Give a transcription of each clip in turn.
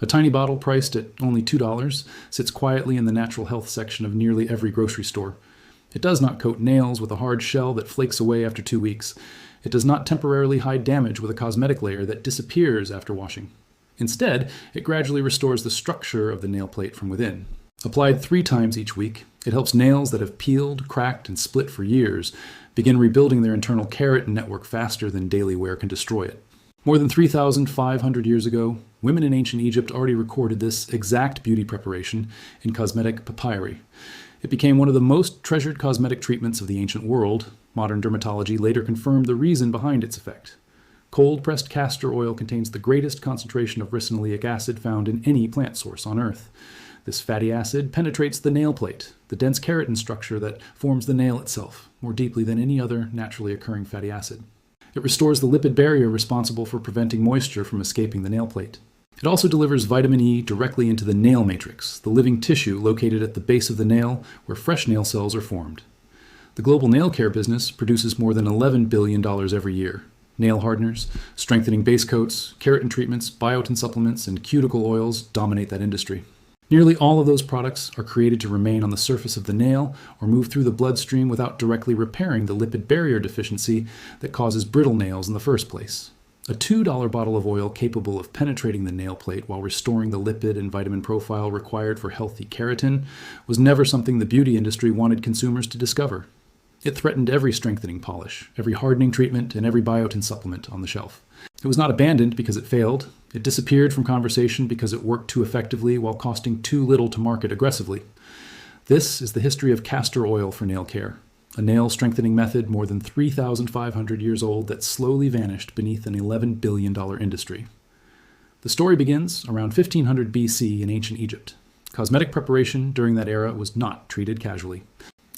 A tiny bottle priced at only $2 sits quietly in the natural health section of nearly every grocery store. It does not coat nails with a hard shell that flakes away after 2 weeks. It does not temporarily hide damage with a cosmetic layer that disappears after washing. Instead, it gradually restores the structure of the nail plate from within. Applied 3 times each week, it helps nails that have peeled, cracked, and split for years begin rebuilding their internal keratin network faster than daily wear can destroy it. More than 3,500 years ago, women in ancient Egypt already recorded this exact beauty preparation in cosmetic papyri. It became one of the most treasured cosmetic treatments of the ancient world. Modern dermatology later confirmed the reason behind its effect. Cold-pressed castor oil contains the greatest concentration of ricinoleic acid found in any plant source on Earth. This fatty acid penetrates the nail plate, the dense keratin structure that forms the nail itself, more deeply than any other naturally occurring fatty acid. It restores the lipid barrier responsible for preventing moisture from escaping the nail plate. It also delivers vitamin E directly into the nail matrix, the living tissue located at the base of the nail where fresh nail cells are formed. The global nail care business produces more than $11 billion every year. Nail hardeners, strengthening base coats, keratin treatments, biotin supplements, and cuticle oils dominate that industry. Nearly all of those products are created to remain on the surface of the nail or move through the bloodstream without directly repairing the lipid barrier deficiency that causes brittle nails in the first place. A $2 bottle of oil capable of penetrating the nail plate while restoring the lipid and vitamin profile required for healthy keratin was never something the beauty industry wanted consumers to discover. It threatened every strengthening polish, every hardening treatment, and every biotin supplement on the shelf. It was not abandoned because it failed. It disappeared from conversation because it worked too effectively while costing too little to market aggressively. This is the history of castor oil for nail care, a nail strengthening method more than 3,500 years old that slowly vanished beneath an $11 billion industry. The story begins around 1500 BC in ancient Egypt. Cosmetic preparation during that era was not treated casually.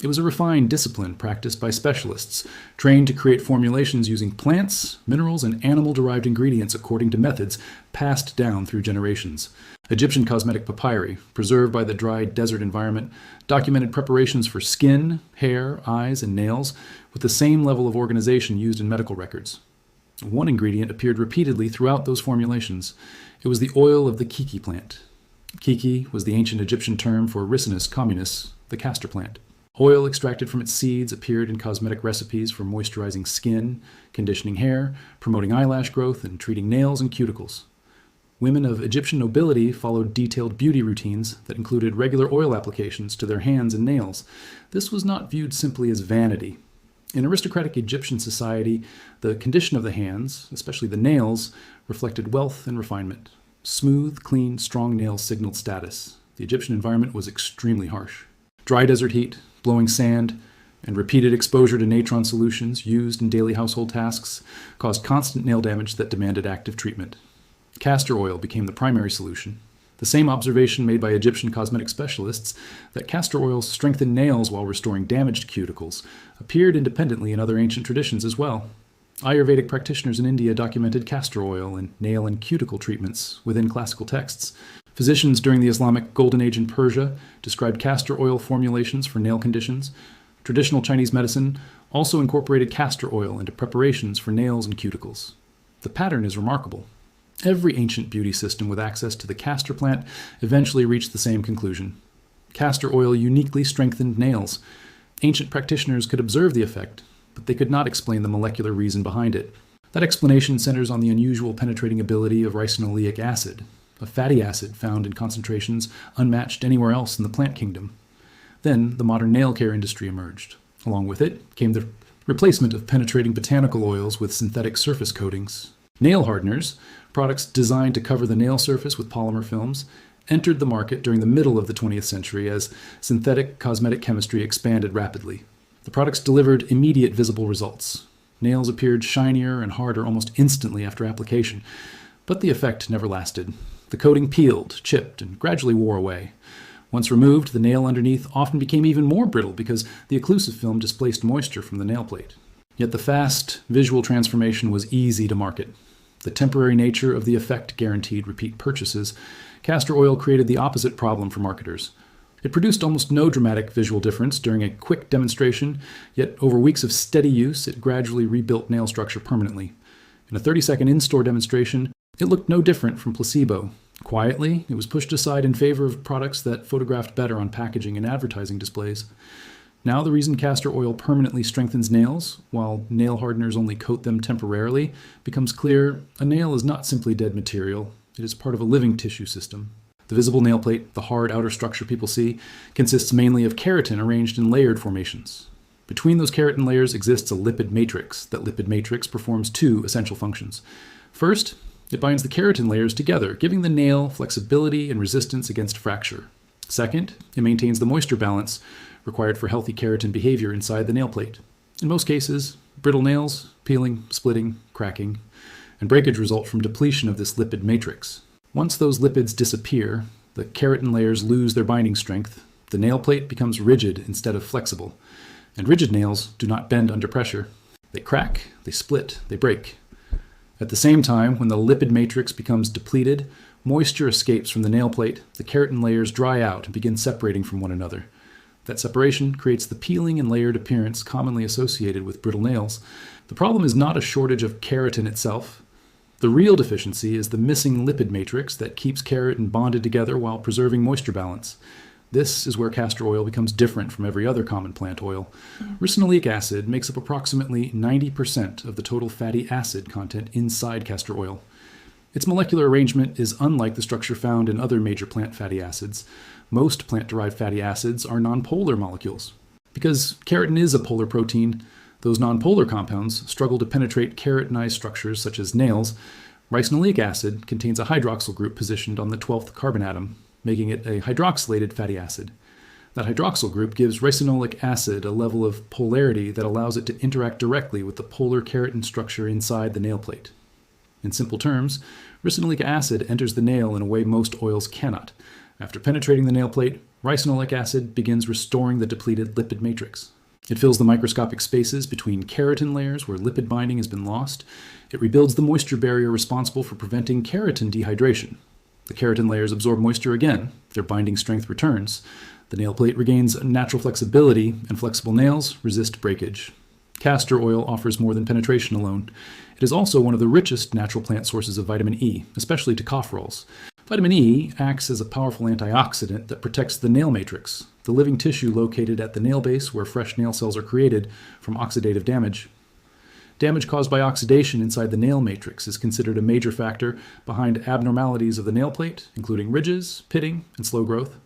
It was a refined discipline practiced by specialists, trained to create formulations using plants, minerals, and animal-derived ingredients according to methods passed down through generations. Egyptian cosmetic papyri, preserved by the dry desert environment, documented preparations for skin, hair, eyes, and nails with the same level of organization used in medical records. One ingredient appeared repeatedly throughout those formulations. It was the oil of the kiki plant. Kiki was the ancient Egyptian term for Ricinus communis, the castor plant. Oil extracted from its seeds appeared in cosmetic recipes for moisturizing skin, conditioning hair, promoting eyelash growth, and treating nails and cuticles. Women of Egyptian nobility followed detailed beauty routines that included regular oil applications to their hands and nails. This was not viewed simply as vanity. In aristocratic Egyptian society, the condition of the hands, especially the nails, reflected wealth and refinement. Smooth, clean, strong nails signaled status. The Egyptian environment was extremely harsh. Dry desert heat, blowing sand, and repeated exposure to natron solutions used in daily household tasks caused constant nail damage that demanded active treatment. Castor oil became the primary solution. The same observation made by Egyptian cosmetic specialists that castor oil strengthened nails while restoring damaged cuticles appeared independently in other ancient traditions as well. Ayurvedic practitioners in India documented castor oil and nail and cuticle treatments within classical texts. Physicians during the Islamic Golden Age in Persia described castor oil formulations for nail conditions. Traditional Chinese medicine also incorporated castor oil into preparations for nails and cuticles. The pattern is remarkable. Every ancient beauty system with access to the castor plant eventually reached the same conclusion. Castor oil uniquely strengthened nails. Ancient practitioners could observe the effect, but they could not explain the molecular reason behind it. That explanation centers on the unusual penetrating ability of ricinoleic acid, a fatty acid found in concentrations unmatched anywhere else in the plant kingdom. Then the modern nail care industry emerged. Along with it came the replacement of penetrating botanical oils with synthetic surface coatings. Nail hardeners, products designed to cover the nail surface with polymer films, entered the market during the middle of the 20th century as synthetic cosmetic chemistry expanded rapidly. The products delivered immediate visible results. Nails appeared shinier and harder almost instantly after application, but the effect never lasted. The coating peeled, chipped, and gradually wore away. Once removed, the nail underneath often became even more brittle because the occlusive film displaced moisture from the nail plate. Yet the fast, visual transformation was easy to market. The temporary nature of the effect guaranteed repeat purchases. Castor oil created the opposite problem for marketers. It produced almost no dramatic visual difference during a quick demonstration, yet over weeks of steady use, it gradually rebuilt nail structure permanently. In a 30-second in-store demonstration, it looked no different from placebo. Quietly, it was pushed aside in favor of products that photographed better on packaging and advertising displays. Now the reason castor oil permanently strengthens nails, while nail hardeners only coat them temporarily, becomes clear. A nail is not simply dead material. It is part of a living tissue system. The visible nail plate, the hard outer structure people see, consists mainly of keratin arranged in layered formations. Between those keratin layers exists a lipid matrix. That lipid matrix performs two essential functions. First, it binds the keratin layers together, giving the nail flexibility and resistance against fracture. Second, it maintains the moisture balance required for healthy keratin behavior inside the nail plate. In most cases, brittle nails, peeling, splitting, cracking, and breakage result from depletion of this lipid matrix. Once those lipids disappear, the keratin layers lose their binding strength. The nail plate becomes rigid instead of flexible, and rigid nails do not bend under pressure. They crack, they split, they break. At the same time, when the lipid matrix becomes depleted, moisture escapes from the nail plate, the keratin layers dry out and begin separating from one another. That separation creates the peeling and layered appearance commonly associated with brittle nails. The problem is not a shortage of keratin itself. The real deficiency is the missing lipid matrix that keeps keratin bonded together while preserving moisture balance. This is where castor oil becomes different from every other common plant oil. Ricinoleic acid makes up approximately 90% of the total fatty acid content inside castor oil. Its molecular arrangement is unlike the structure found in other major plant fatty acids. Most plant-derived fatty acids are nonpolar molecules. Because keratin is a polar protein, those nonpolar compounds struggle to penetrate keratinized structures such as nails. Ricinoleic acid contains a hydroxyl group positioned on the 12th carbon atom, making it a hydroxylated fatty acid. That hydroxyl group gives ricinoleic acid a level of polarity that allows it to interact directly with the polar keratin structure inside the nail plate. In simple terms, ricinoleic acid enters the nail in a way most oils cannot. After penetrating the nail plate, ricinoleic acid begins restoring the depleted lipid matrix. It fills the microscopic spaces between keratin layers where lipid binding has been lost. It rebuilds the moisture barrier responsible for preventing keratin dehydration. The keratin layers absorb moisture again. Their binding strength returns. The nail plate regains natural flexibility, and flexible nails resist breakage. Castor oil offers more than penetration alone. It is also one of the richest natural plant sources of vitamin E, especially tocopherols. Vitamin E acts as a powerful antioxidant that protects the nail matrix, the living tissue located at the nail base where fresh nail cells are created, from oxidative damage. Damage caused by oxidation inside the nail matrix is considered a major factor behind abnormalities of the nail plate, including ridges, pitting, and slow growth.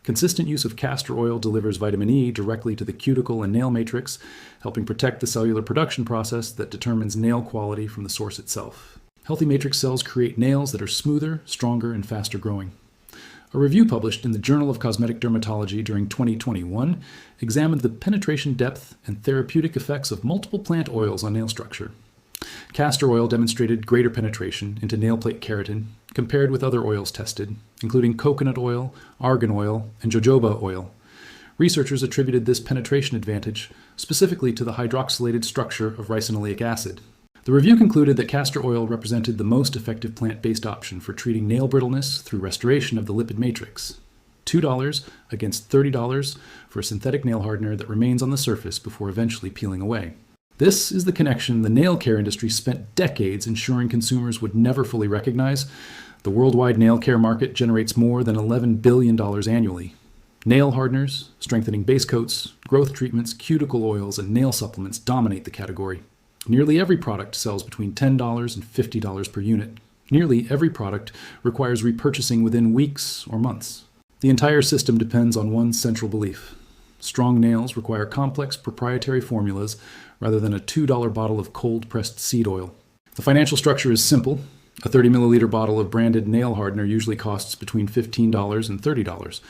Consistent use of castor oil delivers vitamin E directly to the cuticle and nail matrix, helping protect the cellular production process that determines nail quality from the source itself. Healthy matrix cells create nails that are smoother, stronger, and faster growing. A review published in the Journal of Cosmetic Dermatology during 2021 examined the penetration depth and therapeutic effects of multiple plant oils on nail structure. Castor oil demonstrated greater penetration into nail plate keratin compared with other oils tested, including coconut oil, argan oil, and jojoba oil. Researchers attributed this penetration advantage specifically to the hydroxylated structure of ricinoleic acid. The review concluded that castor oil represented the most effective plant-based option for treating nail brittleness through restoration of the lipid matrix. $2 against $30 for a synthetic nail hardener that remains on the surface before eventually peeling away. This is the connection the nail care industry spent decades ensuring consumers would never fully recognize. The worldwide nail care market generates more than $11 billion annually. Nail hardeners, strengthening base coats, growth treatments, cuticle oils, and nail supplements dominate the category. Nearly every product sells between $10 and $50 per unit. Nearly every product requires repurchasing within weeks or months. The entire system depends on one central belief. Strong nails require complex proprietary formulas rather than a $2 bottle of cold-pressed seed oil. The financial structure is simple. A 30 milliliter bottle of branded nail hardener usually costs between $15 and $30.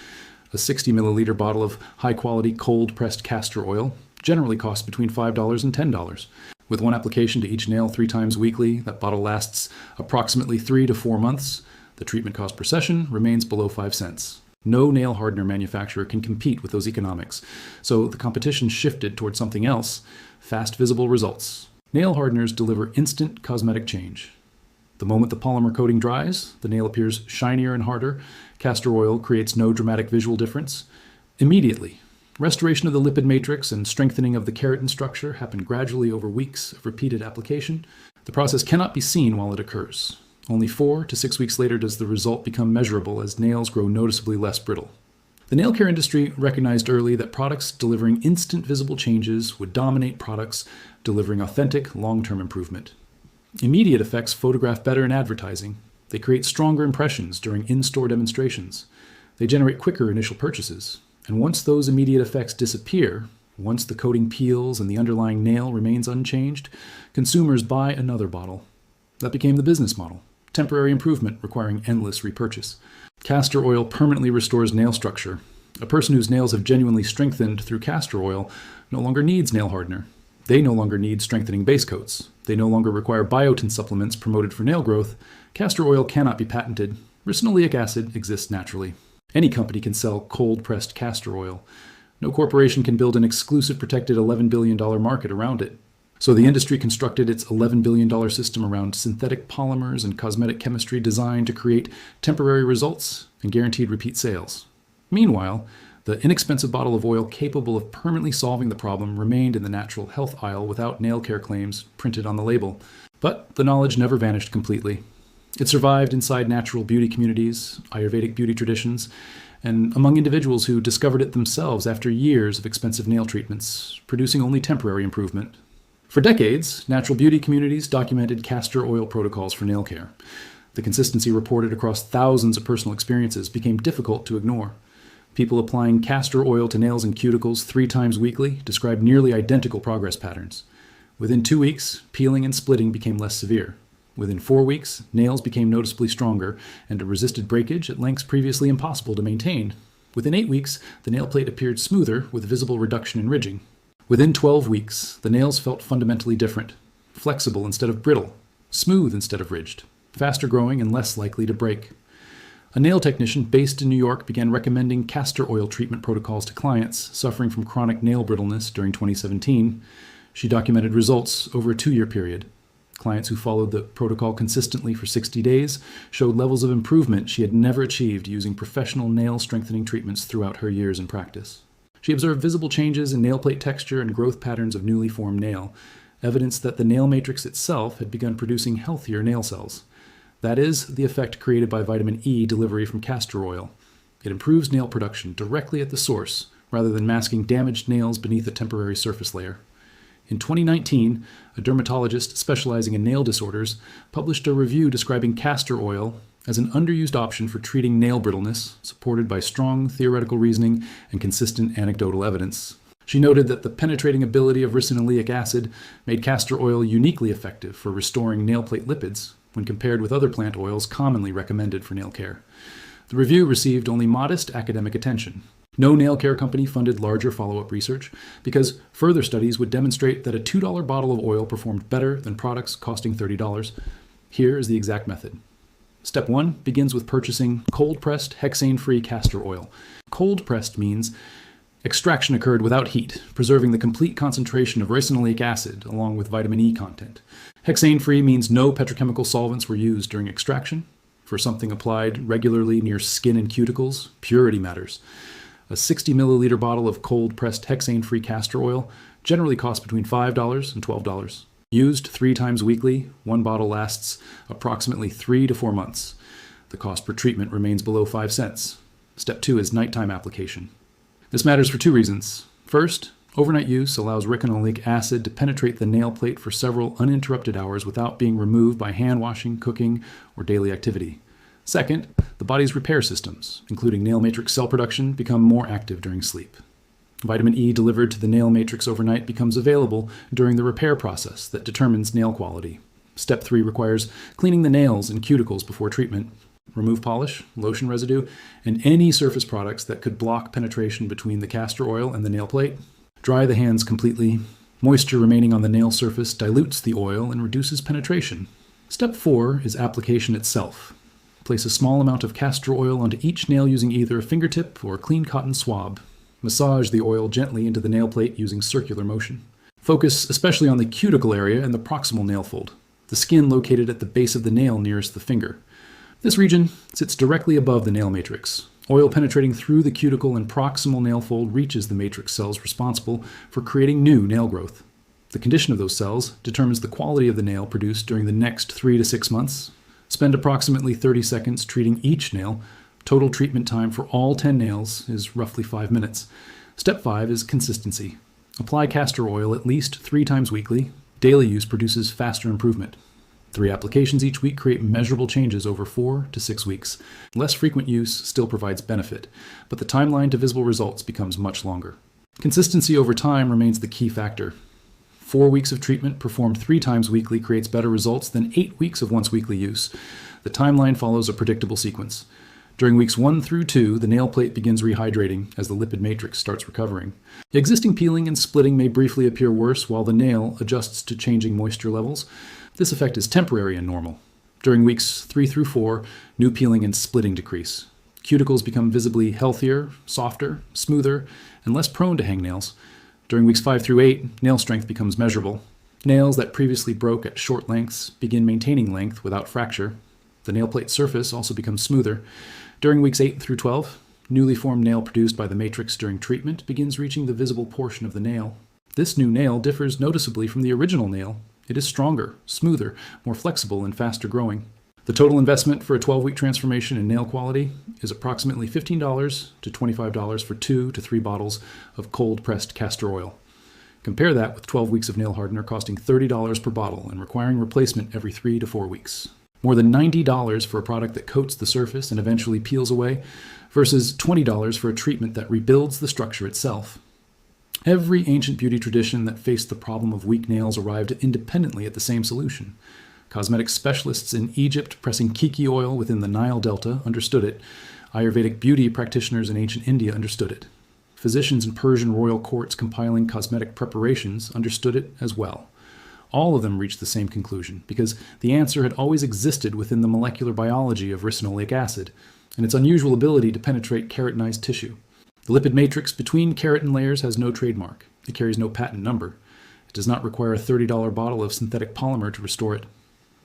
A 60 milliliter bottle of high-quality cold-pressed castor oil generally costs between $5 and $10. With one application to each nail 3 times weekly, that bottle lasts approximately 3 to 4 months. The treatment cost per session remains below 5 cents. No nail hardener manufacturer can compete with those economics, so the competition shifted toward something else: fast, visible results. Nail hardeners deliver instant cosmetic change. The moment the polymer coating dries, the nail appears shinier and harder. Castor oil creates no dramatic visual difference. Immediately, restoration of the lipid matrix and strengthening of the keratin structure happen gradually over weeks of repeated application. The process cannot be seen while it occurs. Only 4 to 6 weeks later does the result become measurable as nails grow noticeably less brittle. The nail care industry recognized early that products delivering instant visible changes would dominate products delivering authentic, long-term improvement. Immediate effects photograph better in advertising. They create stronger impressions during in-store demonstrations. They generate quicker initial purchases. And once those immediate effects disappear, once the coating peels and the underlying nail remains unchanged, consumers buy another bottle. That became the business model. Temporary improvement requiring endless repurchase. Castor oil permanently restores nail structure. A person whose nails have genuinely strengthened through castor oil no longer needs nail hardener. They no longer need strengthening base coats. They no longer require biotin supplements promoted for nail growth. Castor oil cannot be patented. Ricinoleic acid exists naturally. Any company can sell cold-pressed castor oil. No corporation can build an exclusive protected $11 billion market around it. So the industry constructed its $11 billion system around synthetic polymers and cosmetic chemistry designed to create temporary results and guaranteed repeat sales. Meanwhile, the inexpensive bottle of oil capable of permanently solving the problem remained in the natural health aisle without nail care claims printed on the label. But the knowledge never vanished completely. It survived inside natural beauty communities, Ayurvedic beauty traditions, and among individuals who discovered it themselves after years of expensive nail treatments, producing only temporary improvement. For decades, natural beauty communities documented castor oil protocols for nail care. The consistency reported across thousands of personal experiences became difficult to ignore. People applying castor oil to nails and cuticles 3 times weekly described nearly identical progress patterns. Within 2 weeks, peeling and splitting became less severe. Within 4 weeks, nails became noticeably stronger and resisted breakage at lengths previously impossible to maintain. Within 8 weeks, the nail plate appeared smoother with visible reduction in ridging. Within 12 weeks, the nails felt fundamentally different, flexible instead of brittle, smooth instead of ridged, faster growing and less likely to break. A nail technician based in New York began recommending castor oil treatment protocols to clients suffering from chronic nail brittleness during 2017. She documented results over a 2-year period. Clients who followed the protocol consistently for 60 days showed levels of improvement she had never achieved using professional nail strengthening treatments throughout her years in practice. She observed visible changes in nail plate texture and growth patterns of newly formed nail, evidence that the nail matrix itself had begun producing healthier nail cells. That is the effect created by vitamin E delivery from castor oil. It improves nail production directly at the source, rather than masking damaged nails beneath a temporary surface layer. In 2019, a dermatologist specializing in nail disorders published a review describing castor oil as an underused option for treating nail brittleness, supported by strong theoretical reasoning and consistent anecdotal evidence. She noted that the penetrating ability of ricinoleic acid made castor oil uniquely effective for restoring nail plate lipids when compared with other plant oils commonly recommended for nail care. The review received only modest academic attention. No nail care company funded larger follow-up research because further studies would demonstrate that a $2 bottle of oil performed better than products costing $30. Here is the exact method. Step 1 begins with purchasing cold-pressed, hexane-free castor oil. Cold-pressed means extraction occurred without heat, preserving the complete concentration of ricinoleic acid along with vitamin E content. Hexane-free means no petrochemical solvents were used during extraction. For something applied regularly near skin and cuticles, purity matters. A 60 milliliter bottle of cold-pressed hexane-free castor oil generally costs between $5 and $12. Used 3 times weekly, 1 bottle lasts approximately 3 to 4 months. The cost per treatment remains below 5 cents. Step 2 is nighttime application. This matters for 2 reasons. First, overnight use allows ricinoleic acid to penetrate the nail plate for several uninterrupted hours without being removed by hand washing, cooking, or daily activity. Second, the body's repair systems, including nail matrix cell production, become more active during sleep. Vitamin E delivered to the nail matrix overnight becomes available during the repair process that determines nail quality. Step 3 requires cleaning the nails and cuticles before treatment. Remove polish, lotion residue, and any surface products that could block penetration between the castor oil and the nail plate. Dry the hands completely. Moisture remaining on the nail surface dilutes the oil and reduces penetration. Step 4 is application itself. Place a small amount of castor oil onto each nail using either a fingertip or a clean cotton swab. Massage the oil gently into the nail plate using circular motion. Focus especially on the cuticle area and the proximal nail fold, the skin located at the base of the nail nearest the finger. This region sits directly above the nail matrix. Oil penetrating through the cuticle and proximal nail fold reaches the matrix cells responsible for creating new nail growth. The condition of those cells determines the quality of the nail produced during the next 3 to 6 months. Spend approximately 30 seconds treating each nail. Total treatment time for all 10 nails is roughly 5 minutes. Step 5 is consistency. Apply castor oil at least 3 times weekly. Daily use produces faster improvement. 3 applications each week create measurable changes over 4 to 6 weeks. Less frequent use still provides benefit, but the timeline to visible results becomes much longer. Consistency over time remains the key factor. 4 weeks of treatment performed 3 times weekly creates better results than 8 weeks of once weekly use. The timeline follows a predictable sequence. During weeks 1 through 2, the nail plate begins rehydrating as the lipid matrix starts recovering. Existing peeling and splitting may briefly appear worse while the nail adjusts to changing moisture levels. This effect is temporary and normal. During weeks 3 through 4, new peeling and splitting decrease. Cuticles become visibly healthier, softer, smoother, and less prone to hangnails. During weeks 5 through 8, nail strength becomes measurable. Nails that previously broke at short lengths begin maintaining length without fracture. The nail plate surface also becomes smoother. During weeks 8 through 12, newly formed nail produced by the matrix during treatment begins reaching the visible portion of the nail. This new nail differs noticeably from the original nail. It is stronger, smoother, more flexible, and faster growing. The total investment for a 12-week transformation in nail quality is approximately $15 to $25 for 2 to 3 bottles of cold-pressed castor oil. Compare that with 12 weeks of nail hardener costing $30 per bottle and requiring replacement every 3 to 4 weeks. More than $90 for a product that coats the surface and eventually peels away, versus $20 for a treatment that rebuilds the structure itself. Every ancient beauty tradition that faced the problem of weak nails arrived independently at the same solution. Cosmetic specialists in Egypt pressing kiki oil within the Nile Delta understood it. Ayurvedic beauty practitioners in ancient India understood it. Physicians in Persian royal courts compiling cosmetic preparations understood it as well. All of them reached the same conclusion, because the answer had always existed within the molecular biology of ricinoleic acid, and its unusual ability to penetrate keratinized tissue. The lipid matrix between keratin layers has no trademark. It carries no patent number. It does not require a $30 bottle of synthetic polymer to restore it.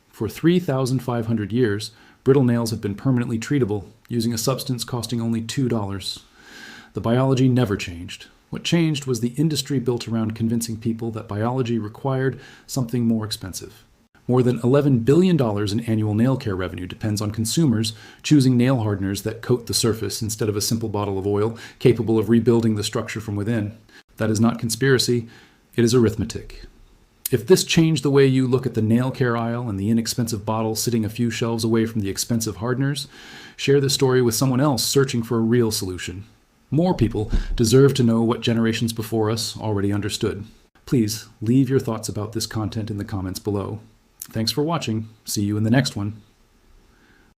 For 3,500 years, brittle nails have been permanently treatable, using a substance costing only $2. The biology never changed. What changed was the industry built around convincing people that biology required something more expensive. More than $11 billion in annual nail care revenue depends on consumers choosing nail hardeners that coat the surface instead of a simple bottle of oil capable of rebuilding the structure from within. That is not conspiracy, it is arithmetic. If this changed the way you look at the nail care aisle and the inexpensive bottle sitting a few shelves away from the expensive hardeners, share the story with someone else searching for a real solution. More people deserve to know what generations before us already understood. Please leave your thoughts about this content in the comments below. Thanks for watching. See you in the next one.